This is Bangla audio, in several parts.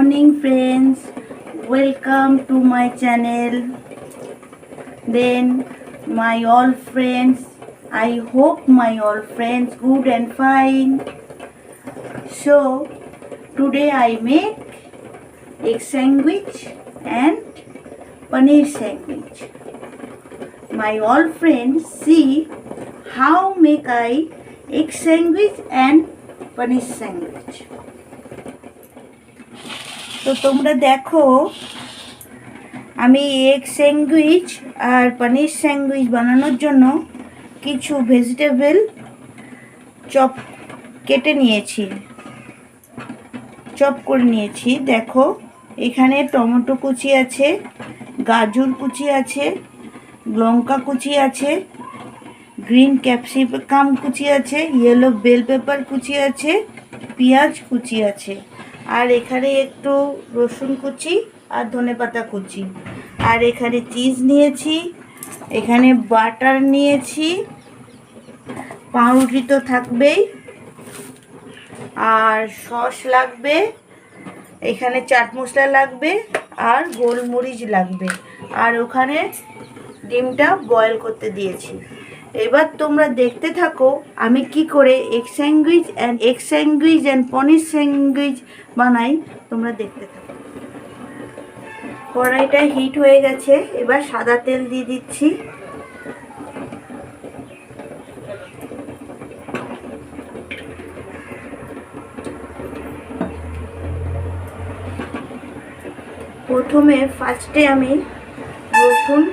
morning friends, welcome to my channel. Then my all friends, I hope my all friends good and fine. So today I make egg sandwich and paneer sandwich. My all friends see how make I egg sandwich and paneer sandwich. তো তোমরা দেখো আমি এগ স্যান্ডউইচ আর পনির স্যান্ডউইচ বানানোর জন্য কিছু ভেজিটেবল চপ কেটে নিয়েছি, চপ করে নিয়েছি। দেখো এখানে টমেটো কুচি আছে, গাজর কুচি আছে, লঙ্কা কুচি আছে, গ্রিন ক্যাপসিকাম কুচি আছে, ইয়েলো বেল পেপার কুচি আছে, পেঁয়াজ কুচি আছে, আর এখানে একটু রসুন কুচি আর ধনেপাতা কুচি, আর এখানে চিজ নিয়েছি, এখানে বাটার নিয়েছি, পাউরুটি তো থাকবেই, আর সস লাগবে, এখানে চাট মশলা লাগবে, আর গোলমরিচ লাগবে, আর ওখানে ডিমটা বয়েল করতে দিয়েছি। এবার তোমরা দেখতে থাকো আমি কি করে egg sandwich and paneer sandwich বানাই। তোমরা দেখতে থাকো। কড়াইটা হিট হয়ে গেছে, এবার সাদা তেল দিয়ে দিচ্ছি। প্রথমে ফার্স্টে আমি রসুন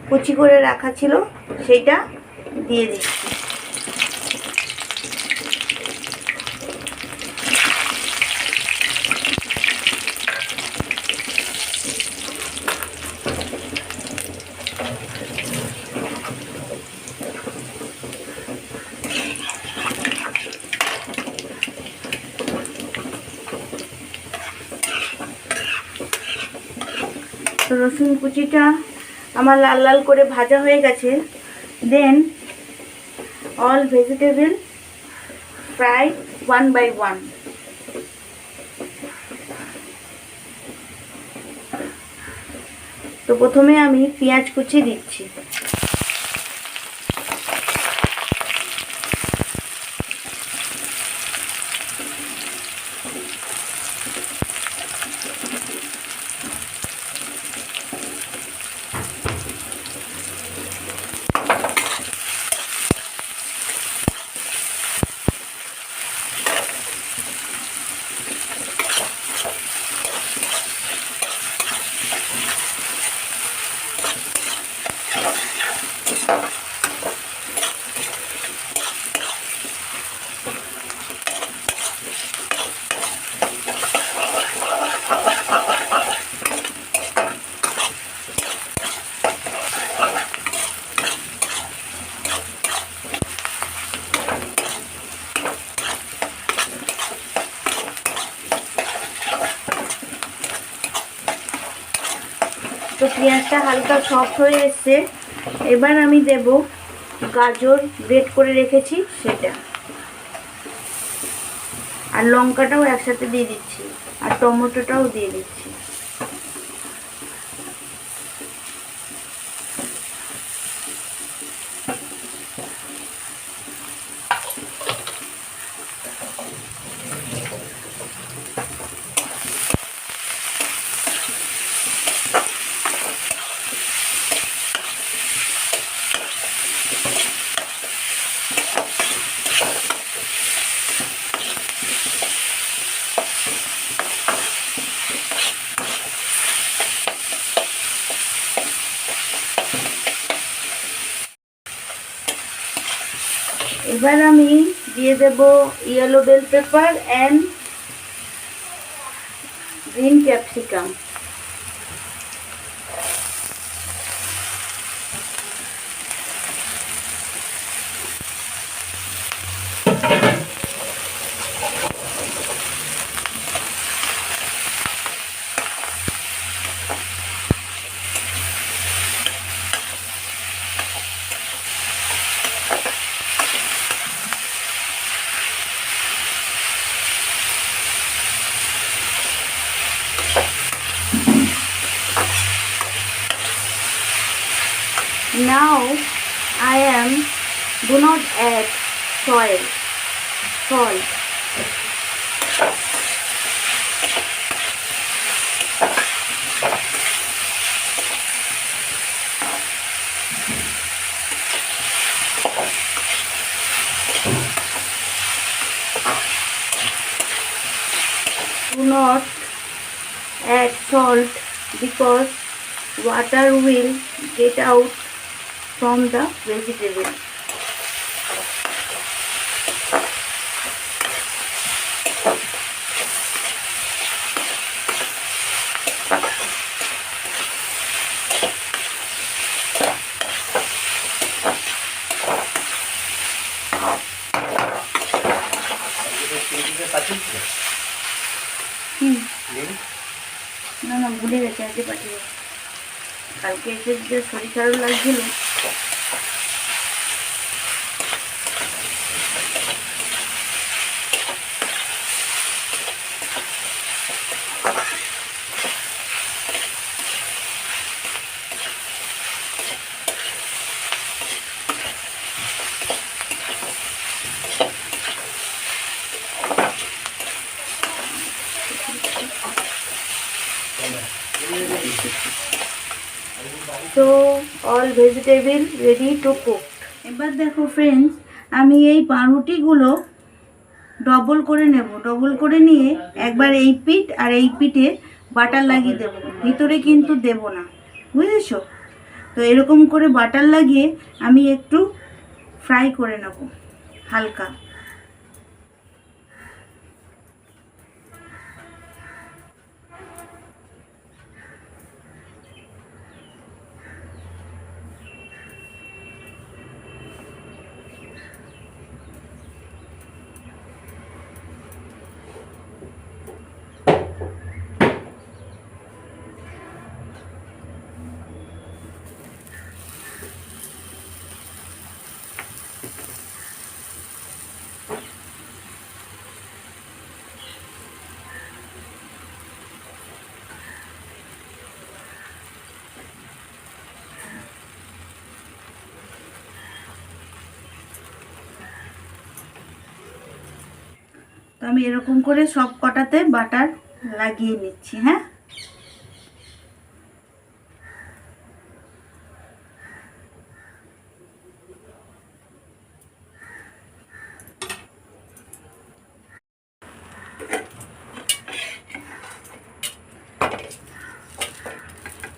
কুচি করে রাখা ছিল সেটা দিয়ে দিচ্ছি। রসুন কুচিটা আমার লাল লাল করে ভাজা হয়ে গেছে। Then all vegetable fry one by one. তো প্রথমে আমি পেঁয়াজ কুচি দিচ্ছি। তো পেঁয়াজটা হালকা সফট হয়ে এসছে। এবার আমি দেব গাজর গ্রেট করে রেখেছি সেটা, আর লঙ্কাটাও একসাথে দিয়ে দিচ্ছি, আর টমেটোটাও দিয়ে দিচ্ছি। এবার আমি দিয়ে দেব yellow bell pepper and green capsicum. Now I am do not add salt. Do not add salt because water will get out from the vegetable. না না ভুলে গেছে, আজকে পাঠিয়ে কালকে এসে যে শরীর খারাপ লাগছিল। So all vegetable ready to cook. এবার দেখো ফ্রেন্ডস, আমি এই পাউরুটিগুলো ডবল করে নেব। ডবল করে নিয়ে একবার এই পিঠ আর এই পিঠে বাটার লাগিয়ে দেব, ভিতরে কিন্তু দেব না, বুঝেছো? তো এরকম করে বাটার লাগিয়ে আমি একটু ফ্রাই করে নেব হালকা। তো আমি এরকম করে সব কটাতে বাটার লাগিয়ে নিচ্ছি। হ্যাঁ,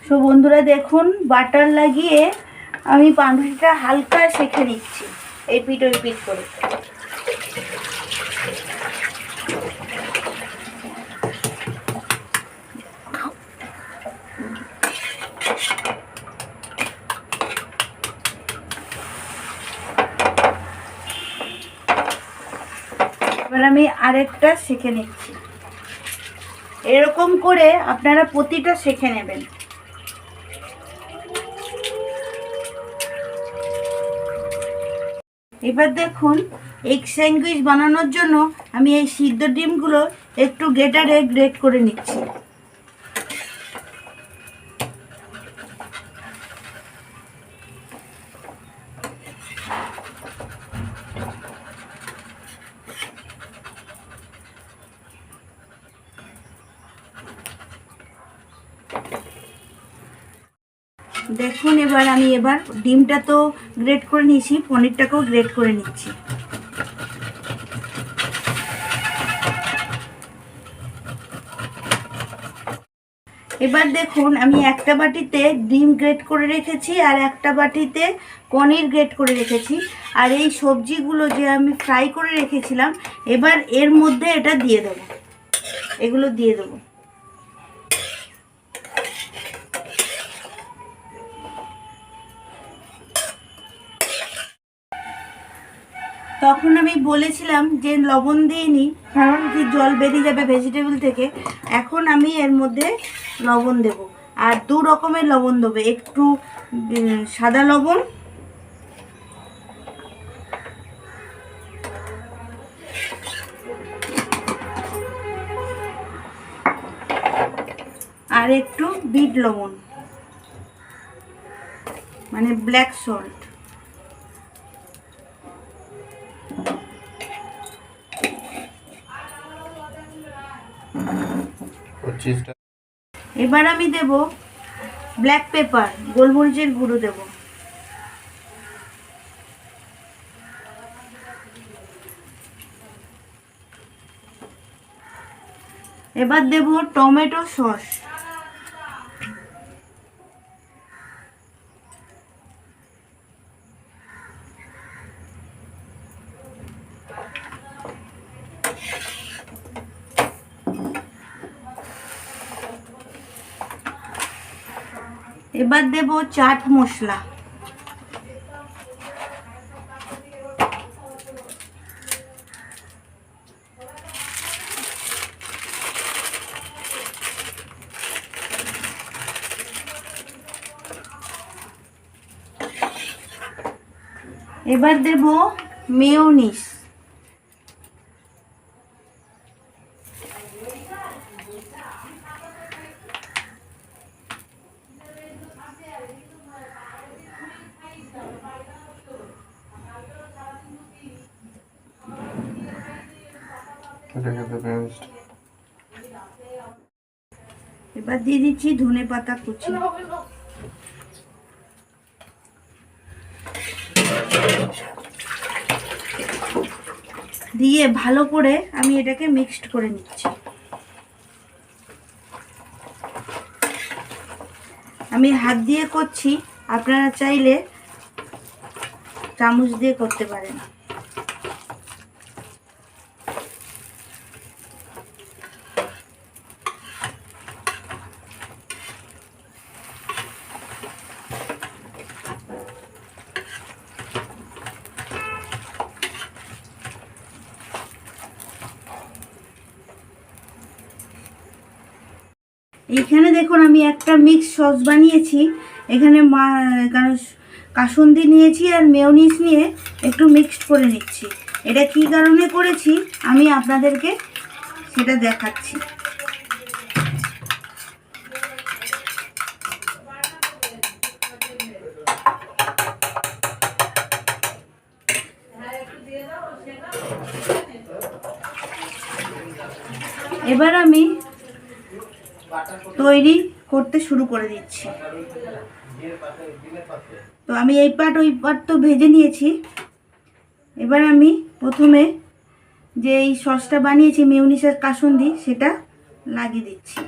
সো বন্ধুরা দেখুন, বাটার লাগিয়ে আমি পাউরুটিটা হালকা সেঁকে নিচ্ছি এই পিঠ ওই পিঠ করে। এবার আমি আরেকটা সেঁকে নিচ্ছি। এরকম করে আপনারা প্রতিটা সেঁকে নেবেন। এবার দেখুন, এগ স্যান্ডউইচ বানানোর জন্য আমি এই সিদ্ধ ডিমগুলো একটু গ্রেটারে গ্রেট করে নিচ্ছি। দেখুন এবার আমি ডিমটা তো গ্রেট করে নিয়েছি, পনিরটাকেও গ্রেট করে নিচ্ছি। এবার দেখুন, আমি একটা বাটিতে ডিম গ্রেট করে রেখেছি আর একটা বাটিতে পনির গ্রেট করে রেখেছি। আর এই সবজিগুলো যে আমি ফ্রাই করে রেখেছিলাম, এবার এর মধ্যে এটা দিয়ে দেবো, এগুলো দিয়ে দেবো। তখন আমি বলেছিলাম যে লবণ দিইনি, কারণ কি জল বেরিয়ে যাবে ভেজিটেবল থেকে। এখন আমি এর মধ্যে লবণ দেব, আর দু রকমের লবণ দেবো, একটু সাদা লবণ আর একটু বিট লবণ, মানে ব্ল্যাক সল্ট। এবার আমি দেব ব্ল্যাক পেপার, গোলমরিচের গুঁড়ো দেব। এবার দেব টমেটো সস। এবার দেব চাট মশলা। এবার দেব মেয়োনিজ। এবার দিয়ে দিচ্ছি ধনেপাতা কুচি। দিয়ে ভালো করে আমি এটাকে মিক্সড করে নিচ্ছি। আমি হাত দিয়ে করছি, আপনারা চাইলে চামচ দিয়ে করতে পারেন। এইখানে দেখুন আমি একটা মিক্স সস বানিয়েছি। এখানে কাসুন্দি নিয়েছি আর মেয়োনিজ নিয়ে একটু মিক্সড করে নিচ্ছি। এটা কী কারণে করেছি আমি আপনাদেরকে সেটা দেখাচ্ছি। এবার আমি তৈরি করতে শুরু করে দিচ্ছি। তো আমি এই পাট ওই পাট তো ভেজে নিয়েছি। এবার আমি প্রথমে যে এই সসটা বানিয়েছি মেয়োনিজ আর কাসুন্দি সেটা লাগিয়ে দিচ্ছি।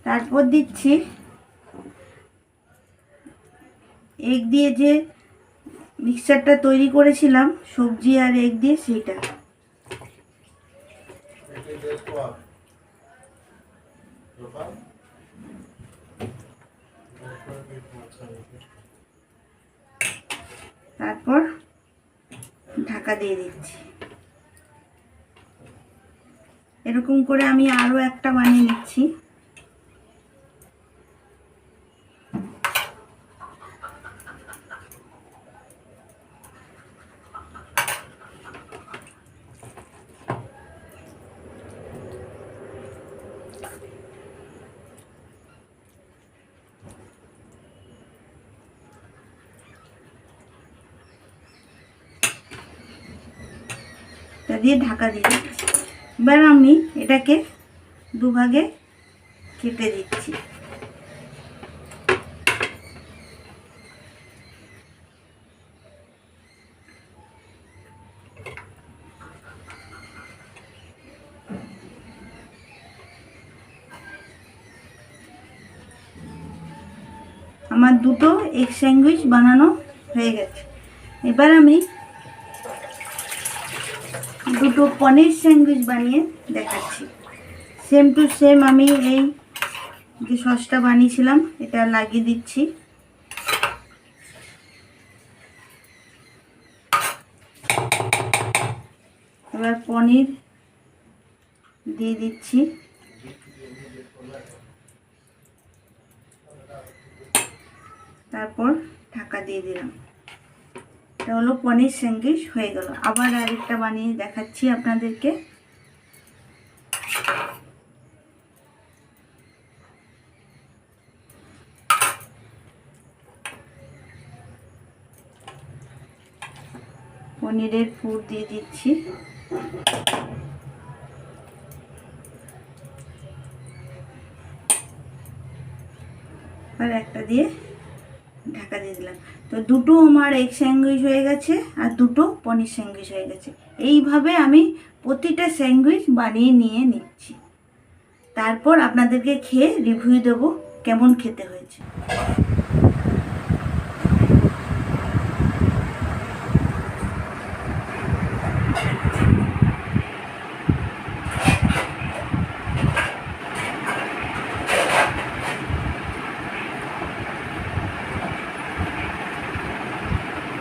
তারপর দিচ্ছি এগ দিয়ে যে মিক্সচারটা তৈরি করেছিলাম সবজি আর এগ দিয়ে সেইটা। তারপর ঢাকা দিয়ে দিচ্ছি। এরকম করে আমি আরো একটা বানিয়ে নিচ্ছি। দিয়ে ঢাকা দিয়ে দিচ্ছি। এবার আমি এটাকে দুভাগে কেটে দিচ্ছি। আমার দুটো এগ স্যান্ডউইচ বানানো হয়ে গেছে। এবার আমি দুটো পনির স্যান্ডউইচ বানিয়ে দেখাচ্ছি। সেম টু সেম আমি এই যে সসটা বানিয়েছিলাম এটা লাগিয়ে দিচ্ছি। এবার পনির দিয়ে দিচ্ছি। তারপর ঢাকা দিয়ে দিলাম। এটা হলো পনির স্যান্ডউইচ হয়ে গেল। আবার আরেকটা বানিয়ে দেখাচ্ছি আপনাদেরকে। পনিরের পুর দিয়ে দিচ্ছি। আর একটা দিয়ে ঢাকা দিয়ে দিলাম। তো দুটো আমার এগ স্যান্ডউইচ হয়ে গেছে আর দুটো পনির স্যান্ডউইচ হয়ে গেছে। এইভাবে আমি প্রতিটা স্যান্ডউইচ বানিয়ে নিয়ে নিচ্ছি, তারপর আপনাদেরকে খেয়ে রিভিউ দেবো কেমন খেতে হয়েছে।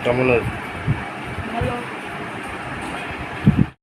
কেমন হয়েছে?